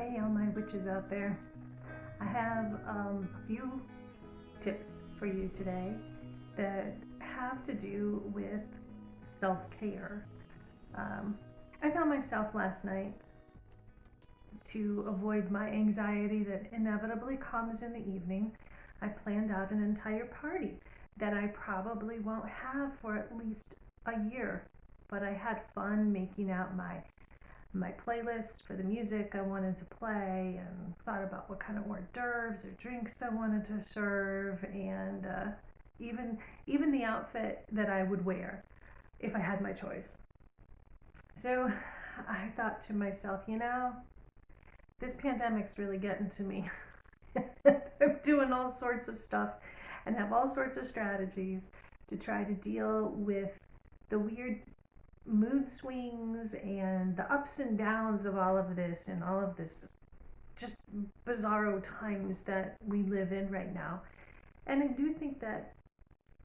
Hey, all my witches out there. I have a few tips for you today that have to do with self care. Um, I found myself last night to avoid my anxiety that inevitably comes in the evening. I planned out an entire party that I probably won't have for at least a year, but I had fun making out my playlist for the music I wanted to play and thought about what kind of hors d'oeuvres or drinks I wanted to serve and even even the outfit that I would wear if I had my choice. So I thought to myself, this pandemic's really getting to me. I'm doing all sorts of stuff and have all sorts of strategies to try to deal with the weird mood swings and the ups and downs of all of this and all of this just bizarro times that we live in right now. And I do think that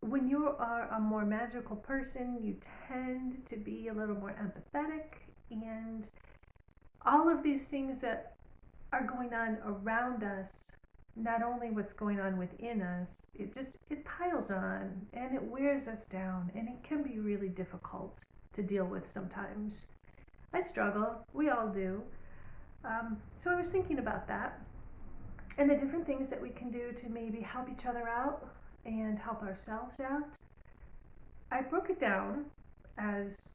when you are a more magical person, you tend to be a little more empathetic, and all of these things that are going on around us, not only what's going on within us, it piles on and it wears us down, and it can be really difficult to deal with sometimes. I struggle, we all do. So I was thinking about that and the different things that we can do to maybe help each other out and help ourselves out. I broke it down as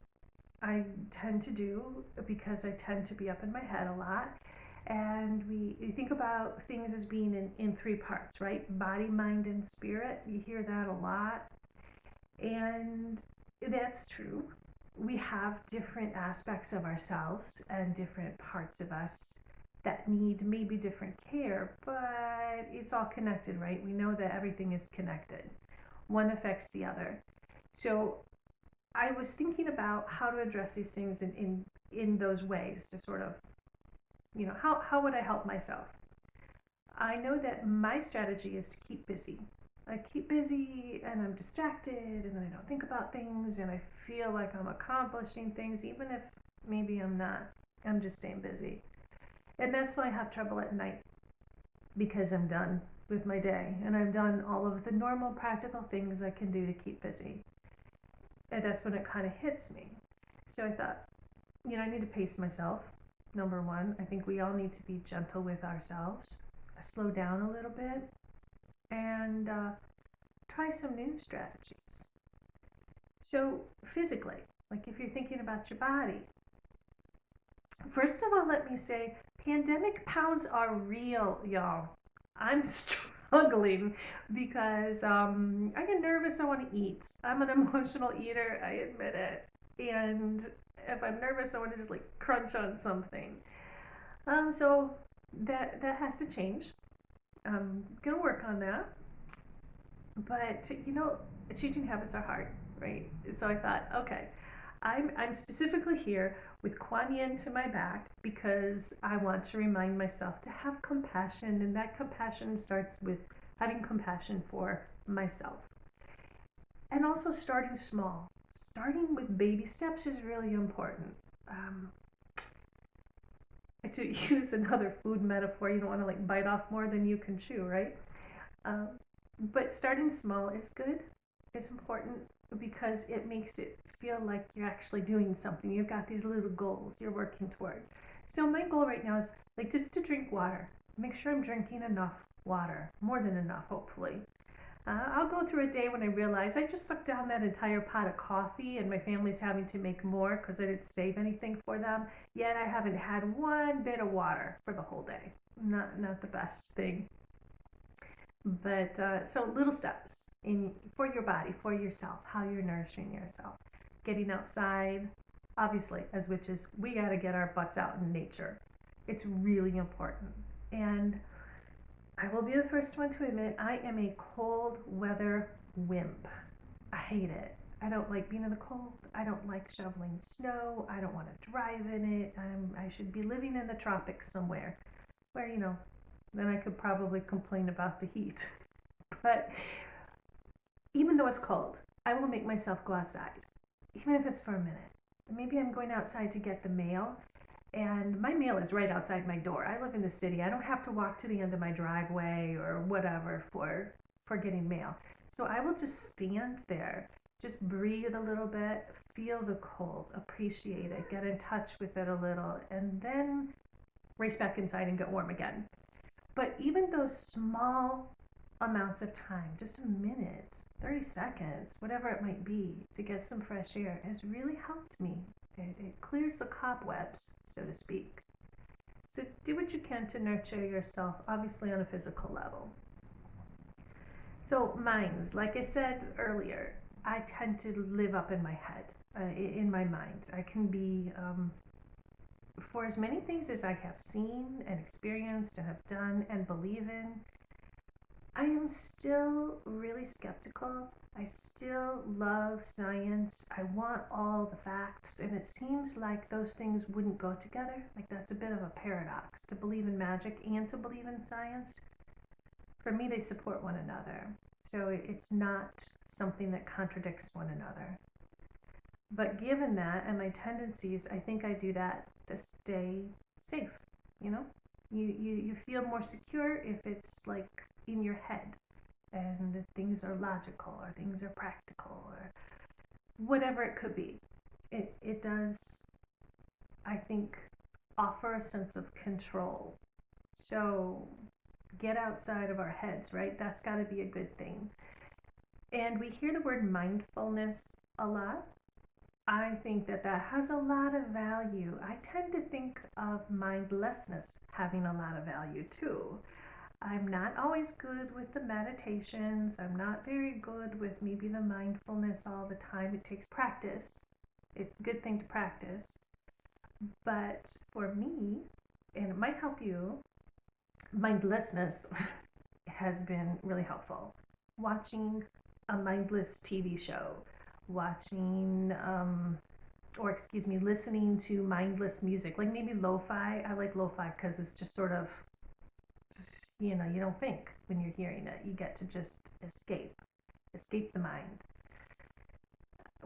I tend to do because I tend to be up in my head a lot. And we think about things as being in three parts, right? Body, mind, and spirit. You hear that a lot. And that's true. We have different aspects of ourselves and different parts of us that need maybe different care, but it's all connected, right? We know that everything is connected. One affects the other. So I was thinking about how to address these things in those ways to sort of, how would I help myself? I know that my strategy is to keep busy. I keep busy and I'm distracted and I don't think about things and I feel like I'm accomplishing things, even if maybe I'm not. I'm just staying busy. And that's why I have trouble at night because I'm done with my day and I've done all of the normal practical things I can do to keep busy. And that's when it kind of hits me. So I thought, I need to pace myself. Number one, I think we all need to be gentle with ourselves, slow down a little bit, and try some new strategies. So, physically, like if you're thinking about your body, first of all, let me say pandemic pounds are real, y'all. I'm struggling because I get nervous, I want to eat. I'm an emotional eater, I admit it. And if I'm nervous, I want to just like crunch on something. So that has to change. I'm gonna work on that. But changing habits are hard, right? So I thought, okay, I'm specifically here with Kuan Yin to my back because I want to remind myself to have compassion, and that compassion starts with having compassion for myself, and also starting small. Starting with baby steps is really important. Um, to use another food metaphor, you don't want to like bite off more than you can chew, right? Um, but starting small is good. It's important because it makes it feel like you're actually doing something. You've got these little goals you're working toward. So my goal right now is like just to drink water. Make sure I'm drinking enough water, more than enough, hopefully. I'll go through a day when I realize I just sucked down that entire pot of coffee and my family's having to make more because I didn't save anything for them. Yet I haven't had one bit of water for the whole day. Not the best thing. But so little steps in for your body, for yourself, how you're nourishing yourself. Getting outside, obviously, as witches, we got to get our butts out in nature. It's really important. And I will be the first one to admit I am a cold weather wimp. I hate it. I don't like being in the cold. I don't like shoveling snow. I don't want to drive in it. I should be living in the tropics somewhere where, then I could probably complain about the heat. But even though it's cold, I will make myself go outside, even if it's for a minute. Maybe I'm going outside to get the mail, And my mail is right outside my door. I live in the city. I don't have to walk to the end of my driveway or whatever for getting mail. So I will just stand there, just breathe a little bit, feel the cold, appreciate it, get in touch with it a little, and then race back inside and get warm again. But even those small amounts of time, just a minute, 30 seconds, whatever it might be, to get some fresh air has really helped me. It clears the cobwebs, so to speak. So do what you can to nurture yourself, obviously on a physical level. So minds, like I said earlier, I tend to live up in my head, in my mind. I can be, for as many things as I have seen and experienced and have done and believe in, I am still really skeptical. I still love science. I want all the facts, and it seems like those things wouldn't go together. Like that's a bit of a paradox to believe in magic and to believe in science. For me, they support one another. So it's not something that contradicts one another. But given that and my tendencies, I think I do that to stay safe. You know, you feel more secure if it's like in your head and things are logical or things are practical or whatever it could be. It does, I think, offer a sense of control. So get outside of our heads, right? That's got to be a good thing. And we hear the word mindfulness a lot. I think that that has a lot of value. I tend to think of mindlessness having a lot of value too. I'm not always good with the meditations. I'm not very good with maybe the mindfulness all the time. It takes practice. It's a good thing to practice. But for me, and it might help you, mindlessness has been really helpful. Watching a mindless TV show, watching, listening to mindless music, like maybe lo-fi. I like lo-fi because it's just sort of, you don't think when you're hearing it. You get to just escape the mind.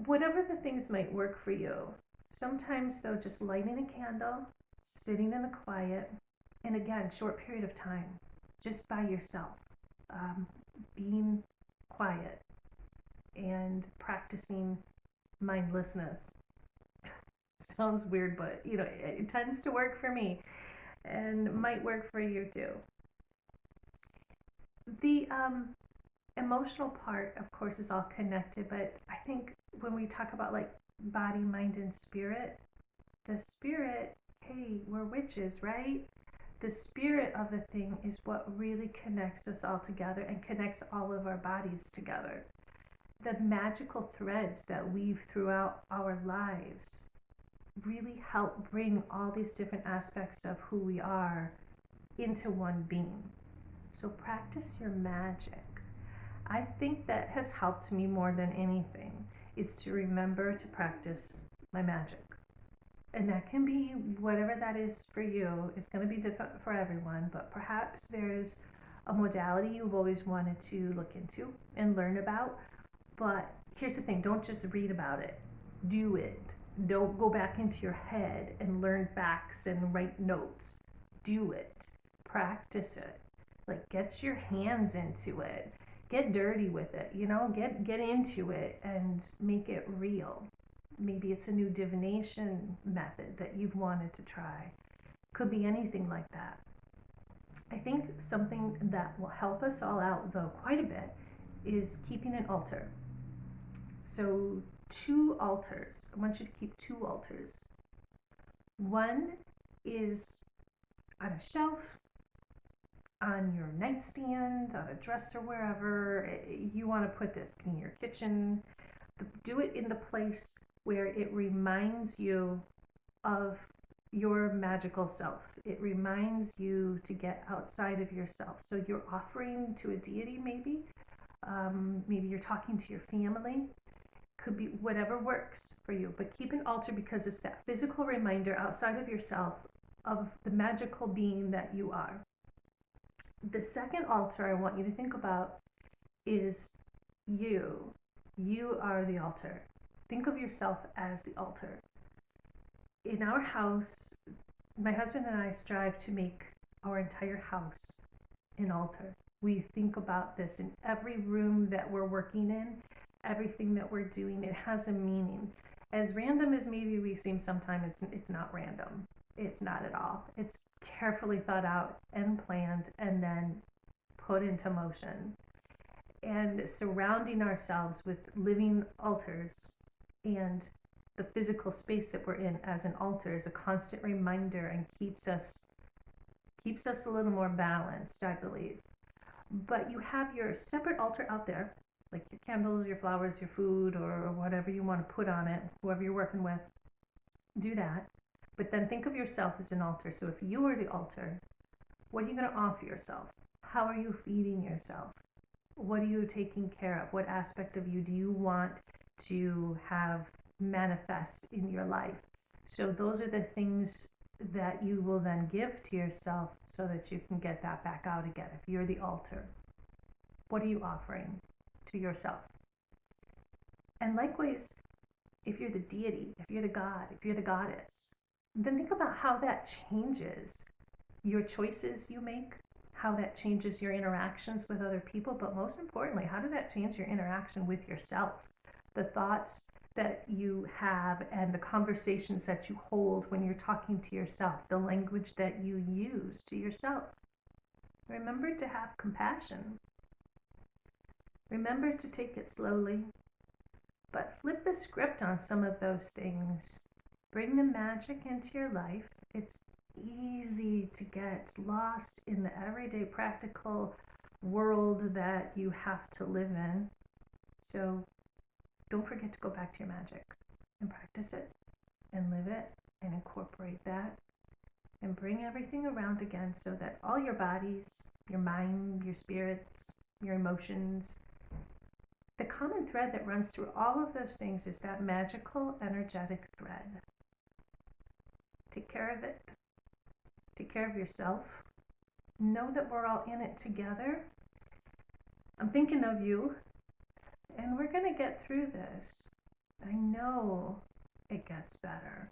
Whatever the things might work for you. Sometimes, though, just lighting a candle, sitting in the quiet, and again, short period of time, just by yourself, being quiet and practicing mindlessness. Sounds weird, but it tends to work for me and might work for you too. The emotional part, of course, is all connected, but I think when we talk about like body, mind, and spirit, the spirit, hey, we're witches, right? The spirit of the thing is what really connects us all together and connects all of our bodies together. The magical threads that weave throughout our lives really help bring all these different aspects of who we are into one being. So practice your magic. I think that has helped me more than anything is to remember to practice my magic. And that can be whatever that is for you. It's going to be different for everyone, but perhaps there's a modality you've always wanted to look into and learn about. But here's the thing, don't just read about it, do it. Don't go back into your head and learn facts and write notes. Do it, practice it, like get your hands into it, get dirty with it, get into it and make it real. Maybe it's a new divination method that you've wanted to try. Could be anything like that. I think something that will help us all out, though, quite a bit is keeping an altar. So 2 altars. I want you to keep 2 altars. One is on a shelf, on your nightstand, on a dresser, wherever you want to put this, in your kitchen. Do it in the place where it reminds you of your magical self. It reminds you to get outside of yourself. So you're offering to a deity, maybe. Maybe you're talking to your family. Could be whatever works for you. But keep an altar because it's that physical reminder outside of yourself of the magical being that you are. The second altar I want you to think about is you. You are the altar. Think of yourself as the altar. In our house, My husband and I strive to make our entire house an altar. We think about this in every room that we're working in, everything that we're doing, it has a meaning. As random as maybe we seem sometimes, it's not random. It's not at all. It's carefully thought out and planned and then put into motion. And surrounding ourselves with living altars and the physical space that we're in as an altar is a constant reminder and keeps us a little more balanced, I believe. But you have your separate altar out there, like your candles, your flowers, your food, or whatever you want to put on it, whoever you're working with, do that. But then think of yourself as an altar. So if you are the altar, what are you going to offer yourself? How are you feeding yourself? What are you taking care of? What aspect of you do you want to have manifest in your life? So those are the things that you will then give to yourself so that you can get that back out again. If you're the altar, what are you offering to yourself? And likewise, if you're the deity, if you're the god, if you're the goddess, then think about how that changes your choices you make, how that changes your interactions with other people, but most importantly, how does that change your interaction with yourself? The thoughts that you have and the conversations that you hold when you're talking to yourself, the language that you use to yourself. Remember to have compassion. Remember to take it slowly, but flip the script on some of those things. Bring the magic into your life. It's easy to get lost in the everyday practical world that you have to live in. So don't forget to go back to your magic and practice it and live it and incorporate that and bring everything around again so that all your bodies, your mind, your spirits, your emotions, the common thread that runs through all of those things is that magical, energetic thread. Take care of it. Take care of yourself. Know that we're all in it together. I'm thinking of you, and we're going to get through this. I know it gets better.